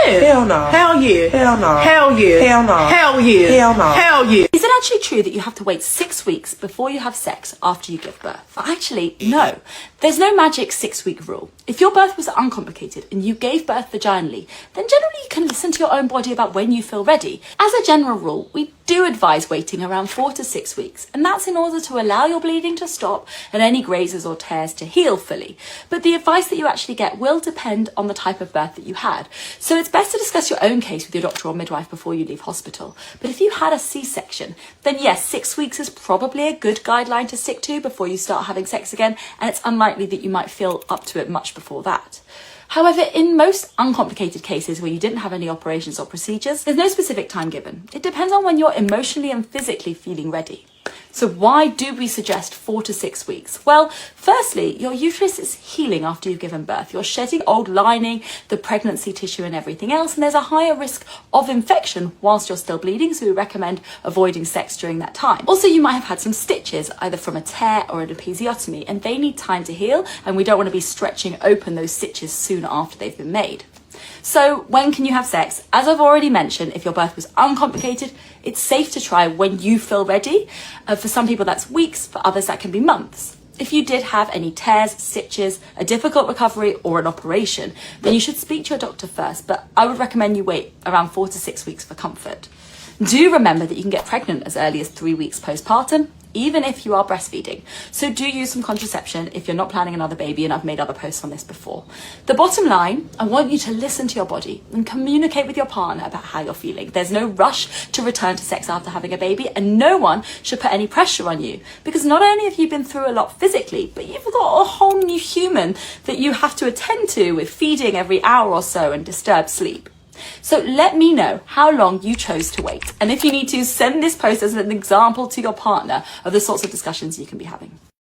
yeah. Hell no. Hell yeah. Hell no. Hell yeah. Hell no. Hell yeah. Hell no. Hell yeah. Is it actually true that you have to wait 6 weeks before you have sex after you give birth? Actually, no. There's no magic 6-week rule. If your birth was uncomplicated and you gave birth vaginally, then generally you can listen to your own body about when you feel ready. As a general rule, we do advise waiting around 4 to 6 weeks, and that's in order to allow your bleeding to stop and any grazes or tears to heal fully. But the advice that you actually get will depend on the type of birth that you had. So it's best to discuss your own case with your doctor or midwife before you leave hospital. But if you had a C-section, then yes, 6 weeks is probably a good guideline to stick to before you start having sex again, and it's unlikely that you might feel up to it much before that. However, in most uncomplicated cases where you didn't have any operations or procedures, there's no specific time given. It depends on when you're emotionally and physically feeling ready. So why do we suggest 4 to 6 weeks? Well, firstly, your uterus is healing after you've given birth. You're shedding old lining, the pregnancy tissue and everything else, and there's a higher risk of infection whilst you're still bleeding, so we recommend avoiding sex during that time. Also, you might have had some stitches, either from a tear or an episiotomy, and they need time to heal, and we don't want to be stretching open those stitches soon after they've been made. So when can you have sex? As I've already mentioned, if your birth was uncomplicated, it's safe to try when you feel ready. For some people that's weeks, for others that can be months. If you did have any tears, stitches, a difficult recovery or an operation, then you should speak to your doctor first, but I would recommend you wait around 4 to 6 weeks for comfort. Do remember that you can get pregnant as early as 3 weeks postpartum, even if you are breastfeeding. So do use some contraception if you're not planning another baby, and I've made other posts on this before. The bottom line, I want you to listen to your body and communicate with your partner about how you're feeling. There's no rush to return to sex after having a baby, and no one should put any pressure on you, because not only have you been through a lot physically, but you've got a whole new human that you have to attend to with feeding every hour or so and disturbed sleep. So let me know how long you chose to wait. And if you need to, send this post as an example to your partner of the sorts of discussions you can be having.